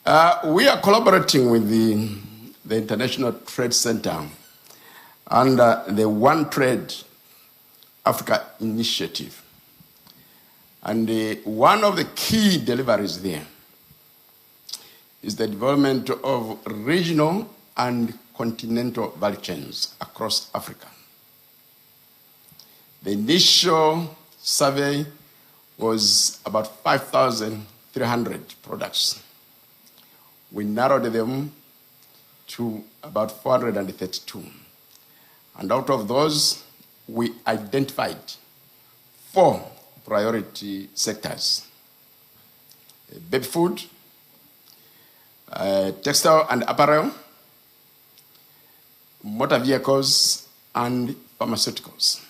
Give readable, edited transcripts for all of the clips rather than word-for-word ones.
We are collaborating with the International Trade Center under the One Trade Africa initiative. And one of the key deliveries there is the development of regional and continental value chains across Africa. The initial survey was about 5,300 products. We narrowed them to about 432. And out of those, we identified 4 priority sectors: baby food, textile and apparel, motor vehicles, and pharmaceuticals.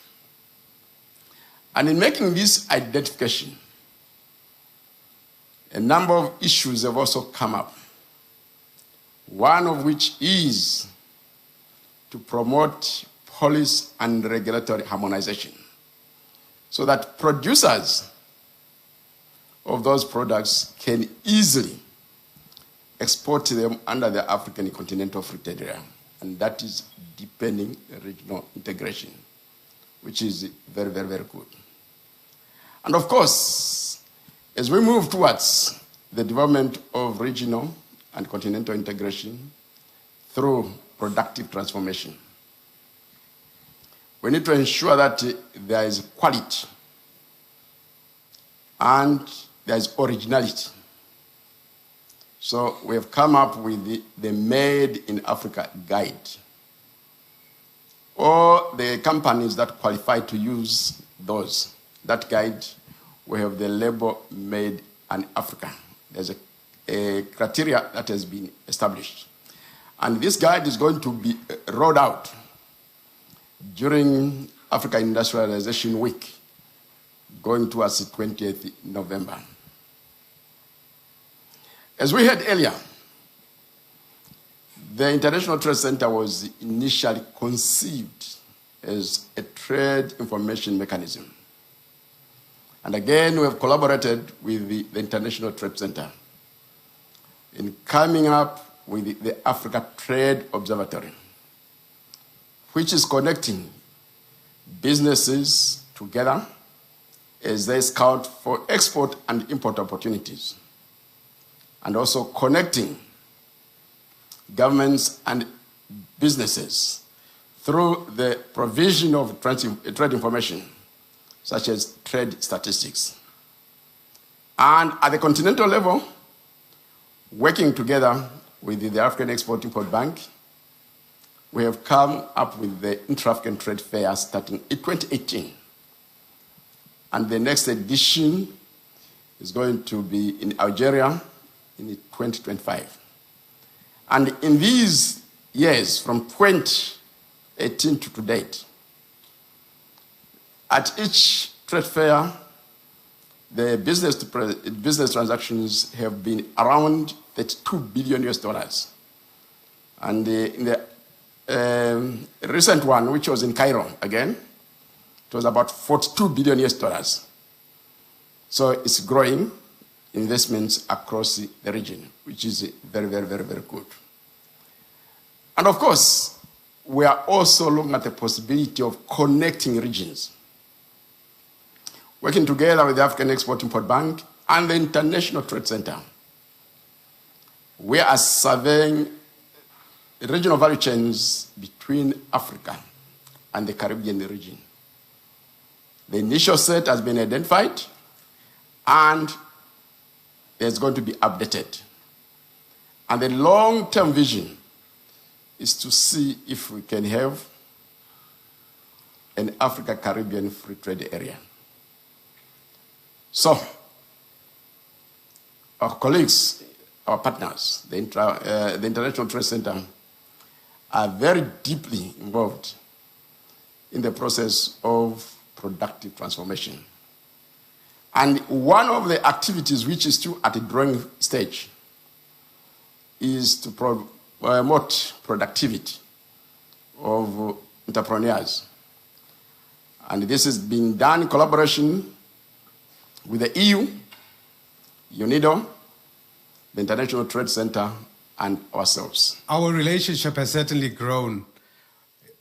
And in making this identification, a number of issues have also come up, one of which is to promote policy and regulatory harmonization so that producers of those products can easily export them under the African continental free trade area. And that is deepening regional integration, which is very, very, very good. And of course, as we move towards the development of regional and continental integration through productive transformation, we need to ensure that there is quality and there is originality. So we have come up with the Made in Africa guide. All the companies that qualify to use that guide, we have the label Made in Africa. There's a criteria that has been established. And this guide is going to be rolled out during Africa Industrialization Week, going towards the 20th November. As we heard earlier, the International Trade Center was initially conceived as a trade information mechanism. And again, we have collaborated with the International Trade Center in coming up with the Africa Trade Observatory, which is connecting businesses together as they scout for export and import opportunities, and also connecting governments and businesses through the provision of trade information, such as trade statistics. And at the continental level, working together with the African Export-Import Bank, we have come up with the Intra-African Trade Fair starting in 2018. And the next edition is going to be in Algeria in 2025. And in these years, from 2018 to date, at each trade fair, the business transactions have been around $32 billion US. And in the recent one, which was in Cairo again, it was about $42 billion US. So it's growing investments across the region, which is very, very, very, very good. And of course, we are also looking at the possibility of connecting regions, working together with the African Export-Import Bank and the International Trade Center. We are surveying regional value chains between Africa and the Caribbean region. The initial set has been identified, and it's going to be updated. And the long-term vision is to see if we can have an Africa-Caribbean free trade area. So, our colleagues, our partners, the International Trade Center, are very deeply involved in the process of productive transformation. And one of the activities which is still at the drawing stage is to promote productivity of entrepreneurs. And this is being done in collaboration with the EU, UNIDO, the International Trade Center, and ourselves. Our relationship has certainly grown,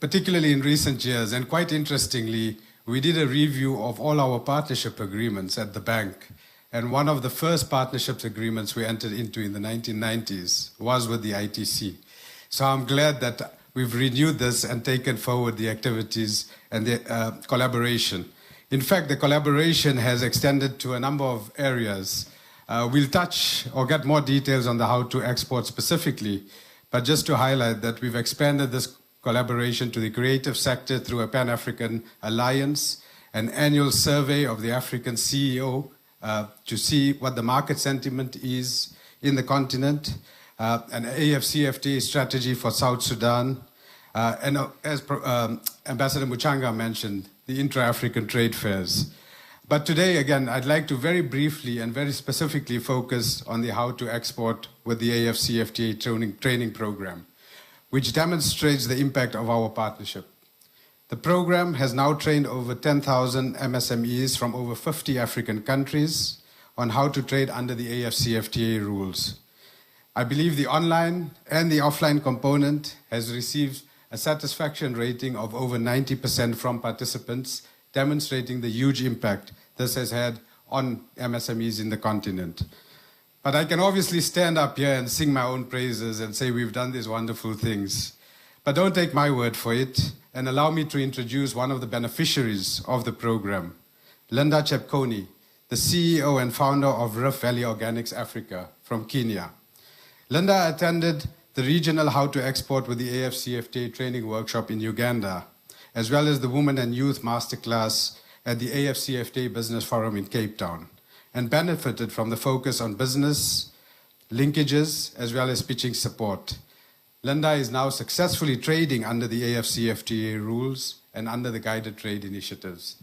particularly in recent years, and quite interestingly, we did a review of all our partnership agreements at the bank, and one of the first partnerships agreements we entered into in the 1990s was with the ITC. So I'm glad that we've renewed this and taken forward the activities and the collaboration. In fact, the collaboration has extended to a number of areas. We'll touch or get more details on the how to export specifically, but just to highlight that we've expanded this collaboration to the creative sector through a Pan-African alliance, an annual survey of the African CEO to see what the market sentiment is in the continent, an AFCFTA strategy for South Sudan, and as Ambassador Muchanga mentioned, the intra-African trade fairs. But today, again, I'd like to very briefly and very specifically focus on the how to export with the AFCFTA training program, which demonstrates the impact of our partnership. The program has now trained over 10,000 MSMEs from over 50 African countries on how to trade under the AFCFTA rules. I believe the online and the offline component has received a satisfaction rating of over 90% from participants, demonstrating the huge impact this has had on MSMEs in the continent. But I can obviously stand up here and sing my own praises and say we've done these wonderful things. But don't take my word for it, and allow me to introduce one of the beneficiaries of the program, Linda Chepkoni, the CEO and founder of Rift Valley Organics Africa from Kenya. Linda attended the regional How to Export with the AFCFTA training workshop in Uganda, as well as the Women and Youth Masterclass at the AFCFTA Business Forum in Cape Town, and benefited from the focus on business, linkages, as well as pitching support. Linda is now successfully trading under the AFCFTA rules and under the guided trade initiatives.